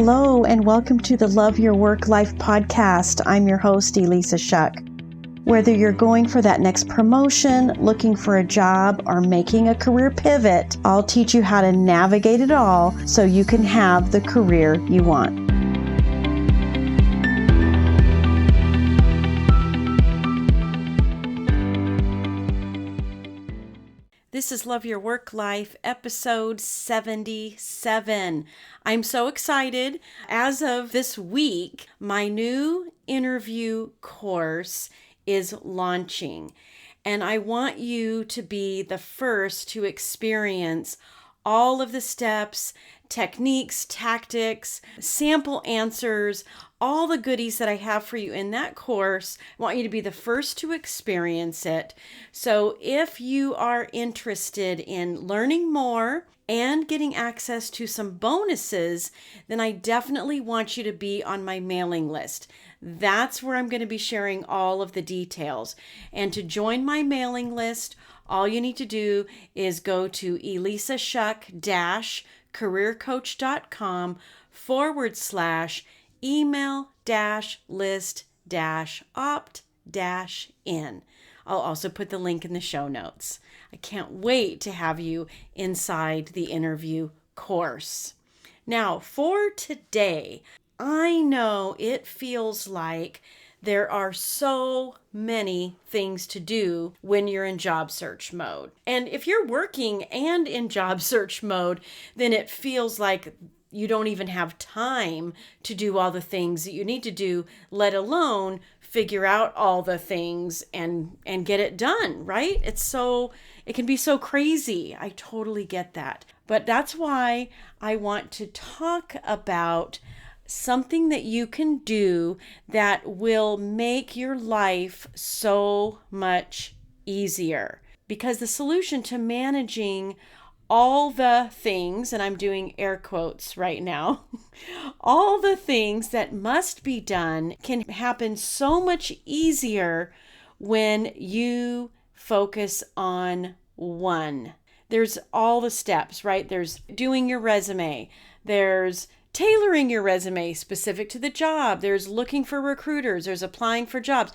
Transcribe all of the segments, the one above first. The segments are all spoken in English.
Hello, and welcome to the Love Your Work Life podcast. I'm your host, Elissa Shuck. Whether you're going for that next promotion, looking for a job, or making a career pivot, I'll teach you how to navigate it all so you can have the career you want. This is Love Your Work Life, episode 77. I'm so excited. As of this week, my new interview course is launching, and I want you to be the first to experience all of the steps, techniques, tactics, sample answers, all the goodies that I have for you in that course. I want you to be the first to experience it. So if you are interested in learning more and getting access to some bonuses, then I definitely want you to be on my mailing list. That's where I'm going to be sharing all of the details. And to join my mailing list, all you need to do is go to elissashuck-careercoach.com/email-list-opt-in. I'll also put the link in the show notes. I can't wait to have you inside the interview course. Now, for today, I know it feels like there are so many things to do when you're in job search mode. And if you're working and in job search mode, then it feels like you don't even have time to do all the things that you need to do, let alone figure out all the things and get it done, right? It can be so crazy. I totally get that. But that's why I want to talk about something that you can do that will make your life so much easier. Because the solution to managing all the things, and I'm doing air quotes right now, all the things that must be done can happen so much easier when you focus on one. There's all the steps, right? There's doing your resume. There's tailoring your resume specific to the job. There's looking for recruiters. There's applying for jobs.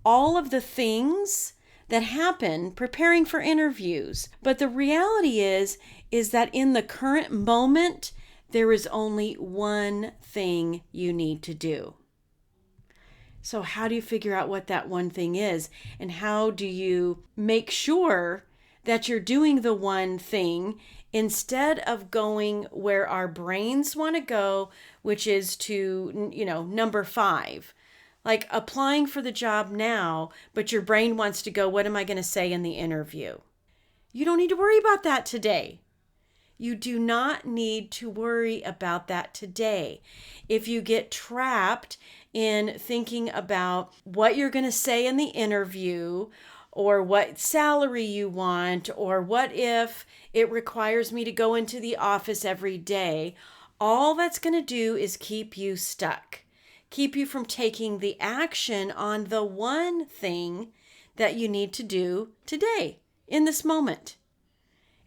All of the things that happen preparing for interviews. But the reality is that in the current moment, there is only one thing you need to do. So how do you figure out what that one thing is? And how do you make sure that you're doing the one thing instead of going where our brains want to go, which is to, number 5, like applying for the job now, but your brain wants to go, what am I going to say in the interview? You don't need to worry about that today. You do not need to worry about that today. If you get trapped in thinking about what you're going to say in the interview, or what salary you want, or what if it requires me to go into the office every day, all that's going to do is keep you stuck, keep you from taking the action on the one thing that you need to do today, in this moment.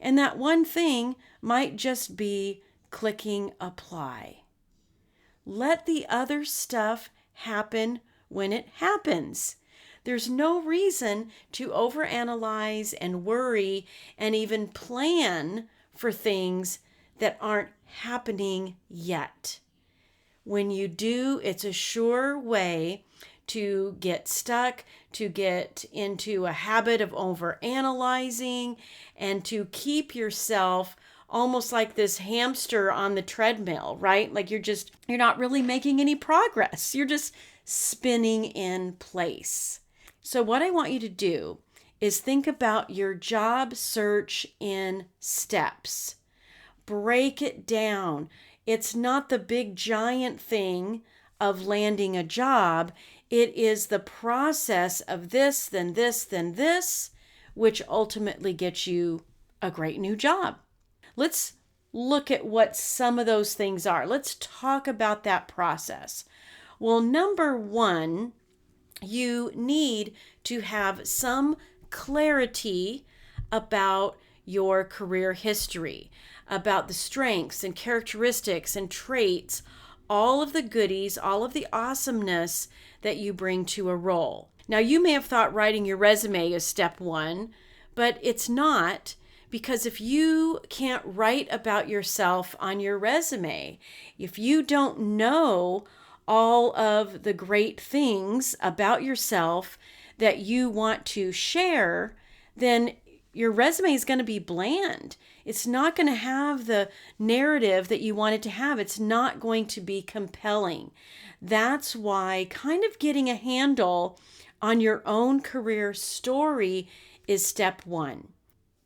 And that one thing might just be clicking apply. Let the other stuff happen when it happens. There's no reason to overanalyze and worry and even plan for things that aren't happening yet. When you do, it's a sure way to get stuck, to get into a habit of overanalyzing, and to keep yourself almost like this hamster on the treadmill, right? Like you're not really making any progress. You're just spinning in place. So what I want you to do is think about your job search in steps. Break it down. It's not the big giant thing of landing a job. It is the process of this, then this, then this, which ultimately gets you a great new job. Let's look at what some of those things are. Let's talk about that process. Well, number 1, you need to have some clarity about your career history, about the strengths and characteristics and traits, all of the goodies, all of the awesomeness that you bring to a role. Now, you may have thought writing your resume is step one, but it's not, because if you can't write about yourself on your resume, if you don't know all of the great things about yourself that you want to share, then your resume is going to be bland. It's not going to have the narrative that you want it to have. It's not going to be compelling. That's why kind of getting a handle on your own career story is step one.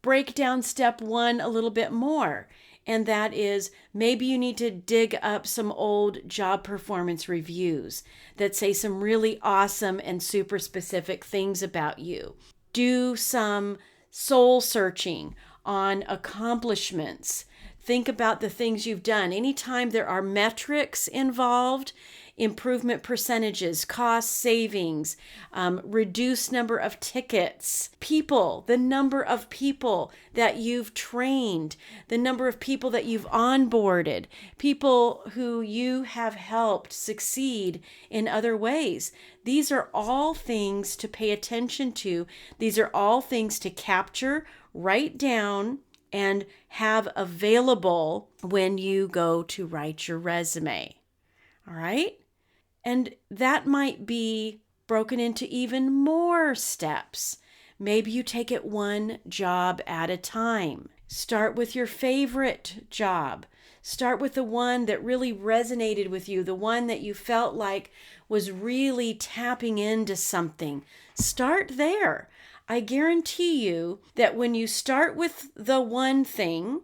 Break down step one a little bit more. And that is, maybe you need to dig up some old job performance reviews that say some really awesome and super specific things about you. Do some soul searching on accomplishments. Think about the things you've done. Anytime there are metrics involved, improvement percentages, cost savings, reduced number of tickets, people, the number of people that you've trained, the number of people that you've onboarded, people who you have helped succeed in other ways. These are all things to pay attention to. These are all things to capture, write down, and have available when you go to write your resume. All right? And that might be broken into even more steps. Maybe you take it one job at a time. Start with your favorite job. Start with the one that really resonated with you, the one that you felt like was really tapping into something. Start there. I guarantee you that when you start with the one thing,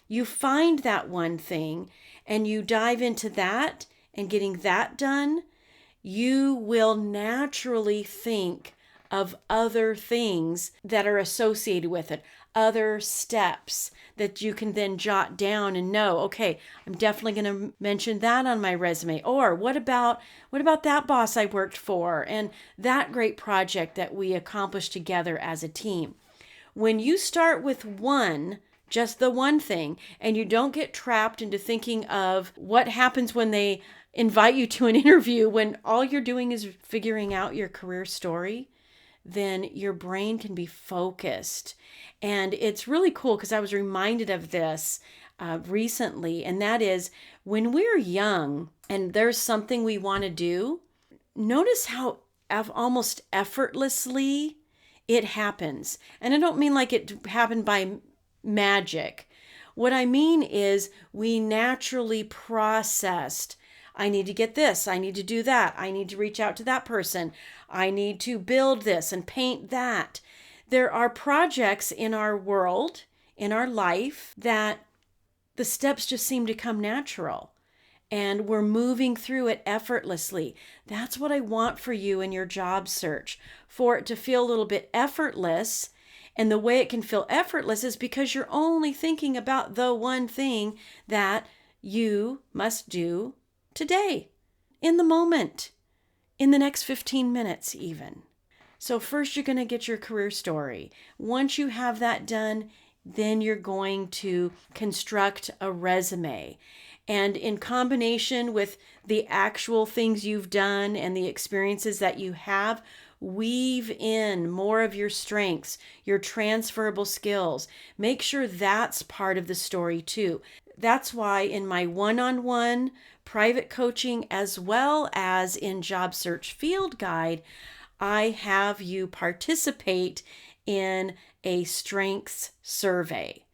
you find that one thing and you dive into that and getting that done, you will naturally think of other things that are associated with it, other steps that you can then jot down and know, okay, I'm definitely going to mention that on my resume. Or what about that boss I worked for and that great project that we accomplished together as a team? When you start with one, just the one thing, and you don't get trapped into thinking of what happens when they invite you to an interview when all you're doing is figuring out your career story, then your brain can be focused. And it's really cool because I was reminded of this recently, and that is when we're young and there's something we want to do, notice how almost effortlessly it happens. And I don't mean like it happened by magic. What I mean is we naturally processed, I need to get this, I need to do that, I need to reach out to that person, I need to build this and paint that. There are projects in our world, in our life, that the steps just seem to come natural. And we're moving through it effortlessly. That's what I want for you in your job search, for it to feel a little bit effortless. And the way it can feel effortless is because you're only thinking about the one thing that you must do today, in the moment, in the next 15 minutes even. So first you're going to get your career story. Once you have that done, then you're going to construct a resume. And in combination with the actual things you've done and the experiences that you have, weave in more of your strengths, your transferable skills. Make sure that's part of the story too. That's why in my one-on-one private coaching, as well as in Job Search Field Guide, I have you participate in a strengths survey.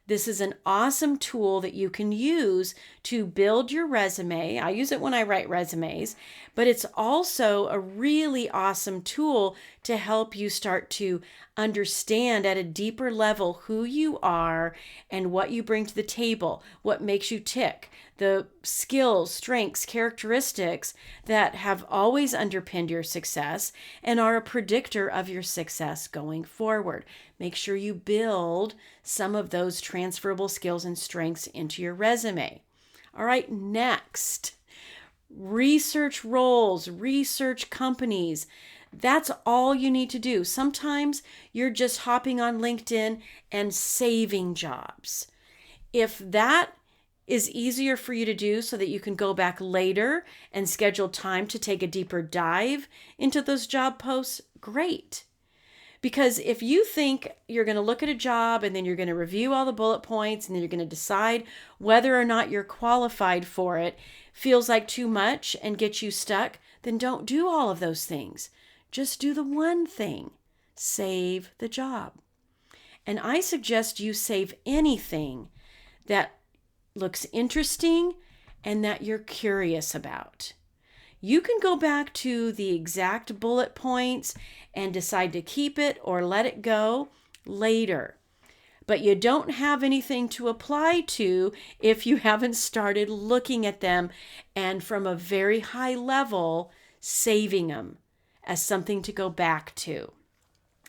This is an awesome tool that you can use to build your resume. I use it when I write resumes, but it's also a really awesome tool to help you start to understand at a deeper level who you are and what you bring to the table, what makes you tick, the skills, strengths, characteristics that have always underpinned your success and are a predictor of your success going forward. Make sure you build some of those transferable skills and strengths into your resume. All right, next, research roles, research companies. That's all you need to do. Sometimes you're just hopping on LinkedIn and saving jobs. If that is easier for you to do so that you can go back later and schedule time to take a deeper dive into those job posts, great. Because if you think you're going to look at a job and then you're going to review all the bullet points and then you're going to decide whether or not you're qualified for it, feels like too much and gets you stuck, then don't do all of those things. Just do the one thing. Save the job. And I suggest you save anything that looks interesting and that you're curious about. You can go back to the exact bullet points and decide to keep it or let it go later. But you don't have anything to apply to if you haven't started looking at them and from a very high level, saving them as something to go back to.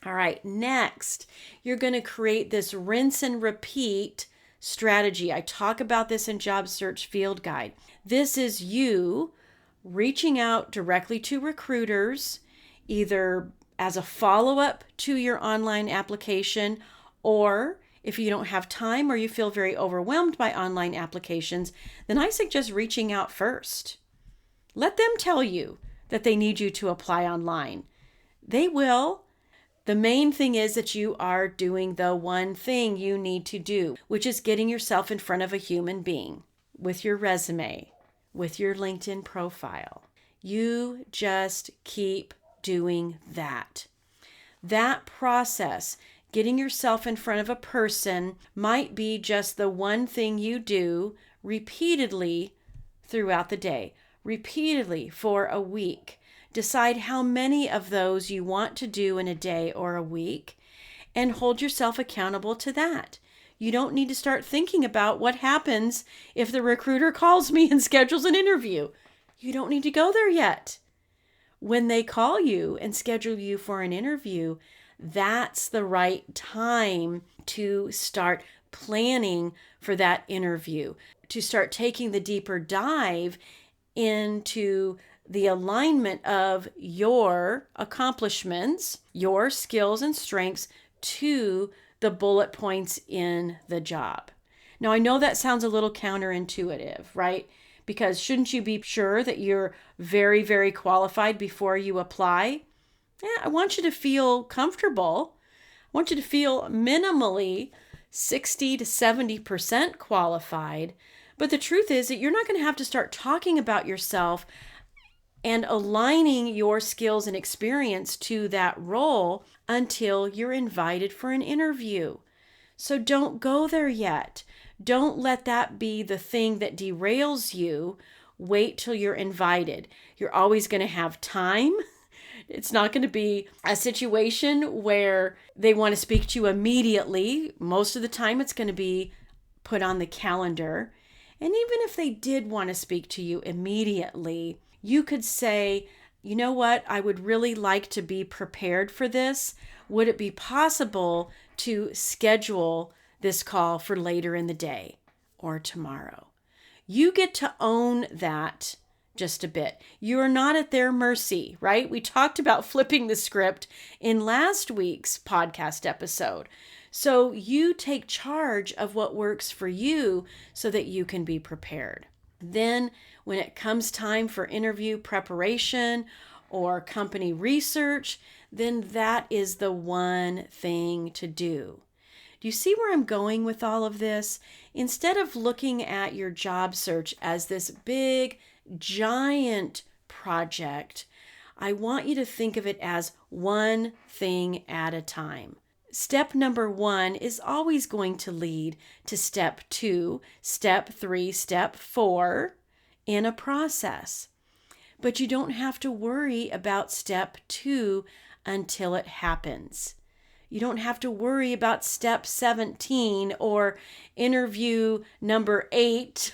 All right, next, you're going to create this rinse and repeat strategy. I talk about this in Job Search Field Guide. This is you reaching out directly to recruiters, either as a follow-up to your online application, or if you don't have time or you feel very overwhelmed by online applications, then I suggest reaching out first. Let them tell you that they need you to apply online. They will. The main thing is that you are doing the one thing you need to do, which is getting yourself in front of a human being with your resume, with your LinkedIn profile. You just keep doing that. That process, getting yourself in front of a person, might be just the one thing you do repeatedly throughout the day, repeatedly for a week. Decide how many of those you want to do in a day or a week and hold yourself accountable to that. You don't need to start thinking about what happens if the recruiter calls me and schedules an interview. You don't need to go there yet. When they call you and schedule you for an interview, that's the right time to start planning for that interview, to start taking the deeper dive into the alignment of your accomplishments, your skills and strengths to the bullet points in the job. Now, I know that sounds a little counterintuitive, right? Because shouldn't you be sure that you're very, very qualified before you apply? I want you to feel comfortable. I want you to feel minimally 60 to 70% qualified. But the truth is that you're not going to have to start talking about yourself and aligning your skills and experience to that role until you're invited for an interview. So don't go there yet. Don't let that be the thing that derails you. Wait till you're invited. You're always going to have time. It's not going to be a situation where they want to speak to you immediately. Most of the time it's going to be put on the calendar. And even if they did want to speak to you immediately, you could say, you know what, I would really like to be prepared for this. Would it be possible to schedule this call for later in the day or tomorrow? You get to own that just a bit. You're not at their mercy, right? We talked about flipping the script in last week's podcast episode. So you take charge of what works for you so that you can be prepared. Then when it comes time for interview preparation or company research, then that is the one thing to do. Do you see where I'm going with all of this? Instead of looking at your job search as this big, giant project, I want you to think of it as one thing at a time. Step number 1 is always going to lead to step 2, step 3, step 4 in a process. But you don't have to worry about step 2 until it happens. You don't have to worry about step 17 or interview number 8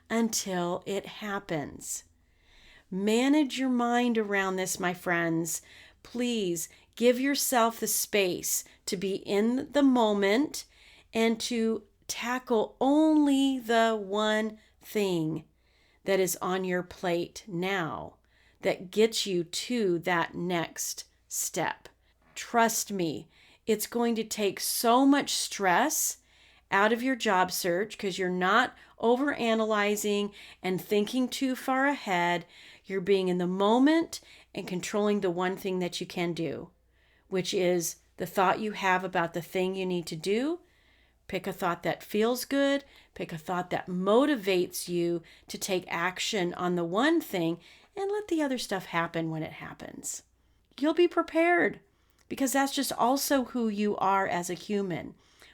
until it happens. Manage your mind around this, my friends. Please give yourself the space to be in the moment and to tackle only the one thing that is on your plate now that gets you to that next step. Trust me, it's going to take so much stress out of your job search because you're not overanalyzing and thinking too far ahead. You're being in the moment and controlling the one thing that you can do, which is the thought you have about the thing you need to do. Pick a thought that feels good. Pick a thought that motivates you to take action on the one thing and let the other stuff happen when it happens. You'll be prepared because that's just also who you are as a human.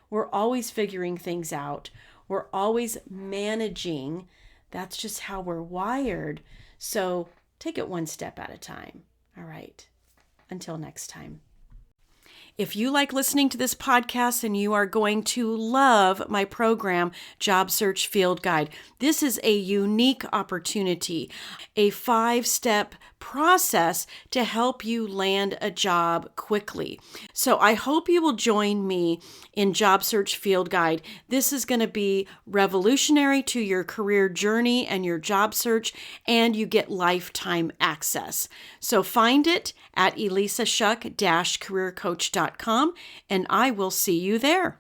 We're always figuring things out. We're always managing. That's just how we're wired. So take it one step at a time. All right. Until next time. If you like listening to this podcast, then you are going to love my program, Job Search Field Guide. This is a unique opportunity, a 5-step process to help you land a job quickly. So I hope you will join me in Job Search Field Guide. This is going to be revolutionary to your career journey and your job search, and you get lifetime access. So find it at elissashuck-careercoach.com, and I will see you there.